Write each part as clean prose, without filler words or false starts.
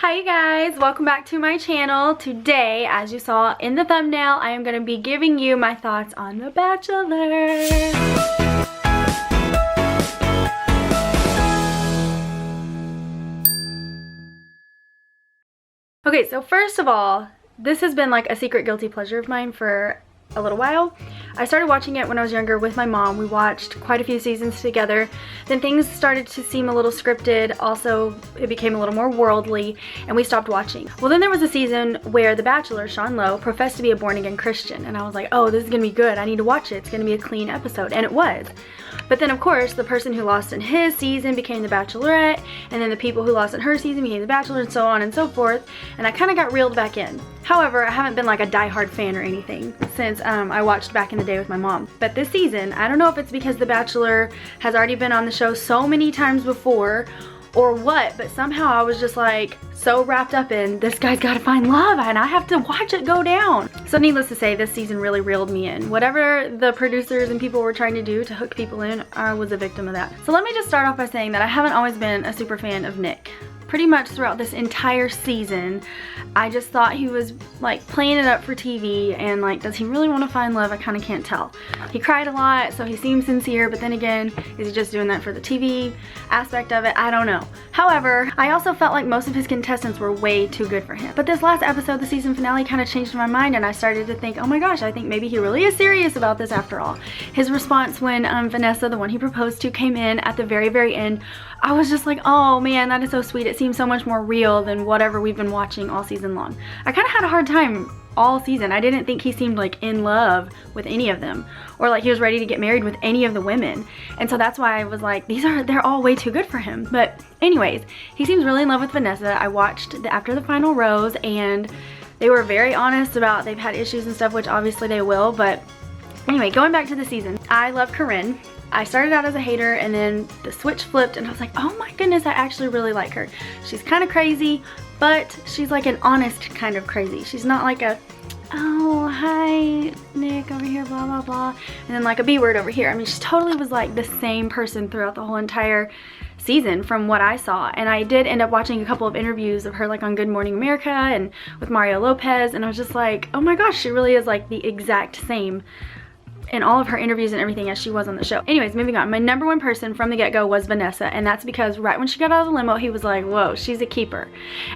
Hi you guys, welcome back to my channel. Today, as you saw in the thumbnail, I am going to be giving you my thoughts on The Bachelor. Okay, so first of all, this has been like a secret guilty pleasure of mine for a little while. I started watching it when I was younger with my mom. We watched quite a few seasons together. Then things started to seem a little scripted. Also, it became a little more worldly and we stopped watching. Well, then there was a season where The Bachelor, Sean Lowe, professed to be a born-again Christian. And I was like, oh, this is gonna be good. I need to watch it. It's gonna be a clean episode. And it was. But then, of course, the person who lost in his season became the Bachelorette, and then the people who lost in her season became the Bachelor, and so on and so forth. And I kind of got reeled back in. However, I haven't been like a die-hard fan or anything since I watched back in the day with my mom. But this season, I don't know if it's because The Bachelor has already been on the show so many times before or what, but somehow I was just like so wrapped up in this guy's gotta find love and I have to watch it go down. So needless to say, this season really reeled me in. Whatever the producers and people were trying to do to hook people in, I was a victim of that. So let me just start off by saying that I haven't always been a super fan of Nick. Pretty much throughout this entire season, I just thought he was like playing it up for TV, and like, does he really want to find love? I kind of can't tell. He cried a lot, so he seemed sincere, but then again, is he just doing that for the TV aspect of it? I don't know. However, I also felt like most of his contestants were way too good for him. But this last episode, the season finale, kind of changed my mind, and I started to think, oh my gosh, I think maybe he really is serious about this after all. His response when Vanessa, the one he proposed to, came in at the very end, I was just like, oh man, that is so sweet. It seems so much more real than whatever we've been watching all season long. I kind of had a hard time all season. I didn't think he seemed like in love with any of them, or like he was ready to get married with any of the women. And so that's why I was like, they're all way too good for him. But anyways, he seems really in love with Vanessa. I watched after the final rose, and they were very honest about they've had issues and stuff, which obviously they will. But anyway, going back to the season, I love Corinne. I started out as a hater, and then the switch flipped and I was like, oh my goodness, I actually really like her. She's kind of crazy, but she's like an honest kind of crazy. She's not like a, oh, hi, Nick over here, blah, blah, blah, and then like a B word over here. I mean, she totally was like the same person throughout the whole entire season from what I saw. And I did end up watching a couple of interviews of her like on Good Morning America and with Mario Lopez, and I was just like, oh my gosh, she really is like the exact same in all of her interviews and everything as she was on the show. Anyways, moving on. My number one person from the get-go was Vanessa, and that's because right when she got out of the limo, he was like, whoa, she's a keeper.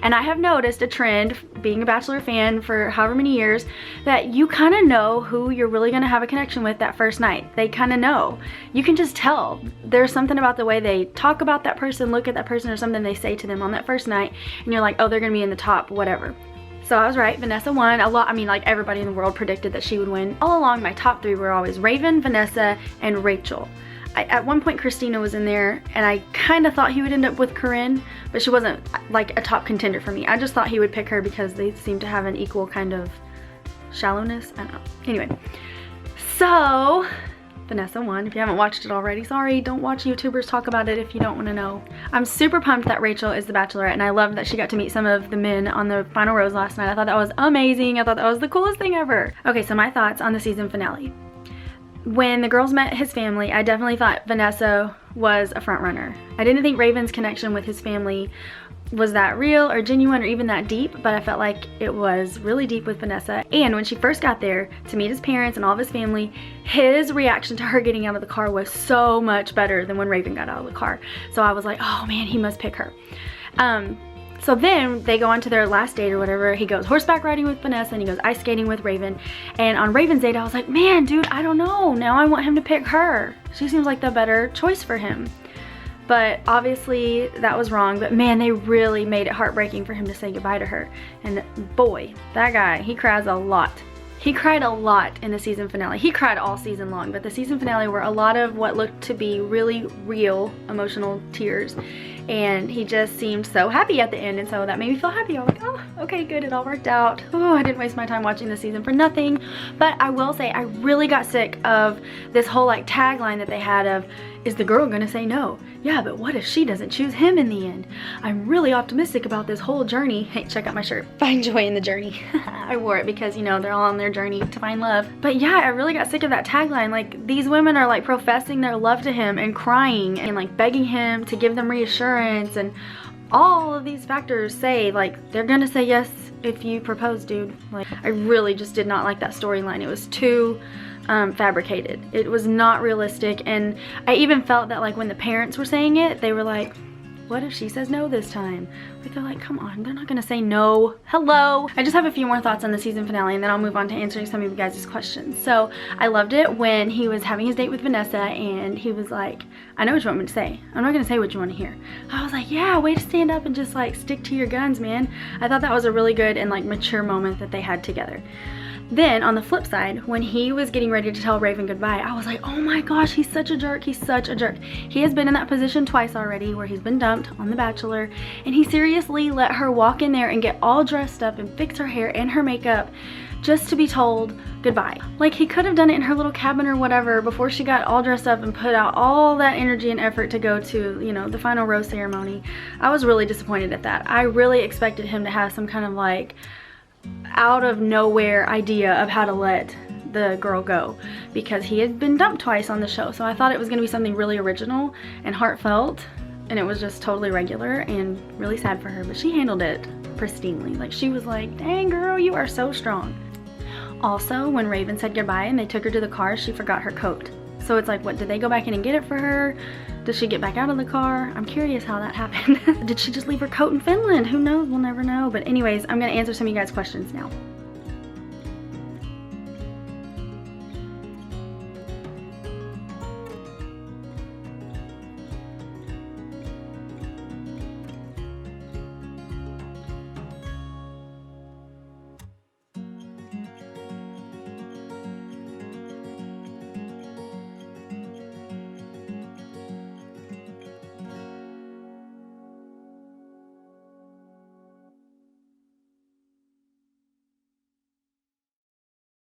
And I have noticed a trend, being a Bachelor fan for however many years, that you kind of know who you're really going to have a connection with that first night. They kind of know. You can just tell. There's something about the way they talk about that person, look at that person, or something they say to them on that first night, and you're like, oh, they're going to be in the top, whatever. So I was right, Vanessa won. I mean, like everybody in the world predicted that she would win. All along, my top three were always Raven, Vanessa, and Rachel. At one point, Christina was in there, and I kind of thought he would end up with Corinne, but she wasn't like a top contender for me. I just thought he would pick her because they seem to have an equal kind of shallowness. I don't know. Anyway, so Vanessa won. If you haven't watched it already, sorry, don't watch YouTubers talk about it if you don't want to know. I'm super pumped that Rachel is the Bachelorette, and I love that she got to meet some of the men on the final rose last night. I thought that was amazing. I thought that was the coolest thing ever. Okay, so my thoughts on the season finale. When the girls met his family, I definitely thought Vanessa was a front runner. I didn't think Raven's connection with his family was that real or genuine or even that deep, but I felt like it was really deep with Vanessa. And when she first got there to meet his parents and all of his family, his reaction to her getting out of the car was so much better than when Raven got out of the car. So I was like, oh man, he must pick her. So then they go on to their last date or whatever. He goes horseback riding with Vanessa and he goes ice skating with Raven. And on Raven's date, I was like, man, dude, I don't know. Now I want him to pick her. She seems like the better choice for him. But obviously that was wrong. But man, they really made it heartbreaking for him to say goodbye to her. And boy, that guy, he cries a lot. He cried a lot in the season finale. He cried all season long, but the season finale were a lot of what looked to be really real emotional tears. And he just seemed so happy at the end, and so that made me feel happy. I was like, oh, okay, good, it all worked out. Oh, I didn't waste my time watching this season for nothing. But I will say, I really got sick of this whole like tagline that they had of, is the girl gonna say no? Yeah, but what if she doesn't choose him in the end? I'm really optimistic about this whole journey. Hey, check out my shirt. Find joy in the journey. I wore it because, you know, they're all on their journey to find love. But yeah, I really got sick of that tagline. Like, these women are like professing their love to him and crying and like begging him to give them reassurance and all of these factors say, like, they're gonna say yes if you propose, dude. Like, I really just did not like that storyline. It was too fabricated. It was not realistic, and I even felt that, like, when the parents were saying it, they were like, what if she says no this time? Like, they're like, come on, they're not gonna say no. Hello. I just have a few more thoughts on the season finale, and then I'll move on to answering some of you guys' questions. So I loved it when he was having his date with Vanessa, and he was like, I know what you want me to say. I'm not gonna say what you want to hear. I was like, yeah, way to stand up and just like stick to your guns, man. I thought that was a really good and like mature moment that they had together. Then on the flip side, when he was getting ready to tell Raven goodbye, I was like, oh my gosh, he's such a jerk. He's such a jerk. He has been in that position twice already where he's been dumped on The Bachelor, and he seriously let her walk in there and get all dressed up and fix her hair and her makeup just to be told goodbye. Like, he could have done it in her little cabin or whatever before she got all dressed up and put out all that energy and effort to go to, you know, the final rose ceremony. I was really disappointed at that. I really expected him to have some kind of like out of nowhere idea of how to let the girl go, because he had been dumped twice on the show. So I thought it was going to be something really original and heartfelt, and it was just totally regular and really sad for her, but she handled it pristinely. Like, she was like, dang girl, you are so strong. Also, when Raven said goodbye and they took her to the car, she forgot her coat. So it's like, what, did they go back in and get it for her? Did she get back out of the car? I'm curious how that happened. Did she just leave her coat in Finland? Who knows? We'll never know. But anyways, I'm gonna answer some of you guys' questions now.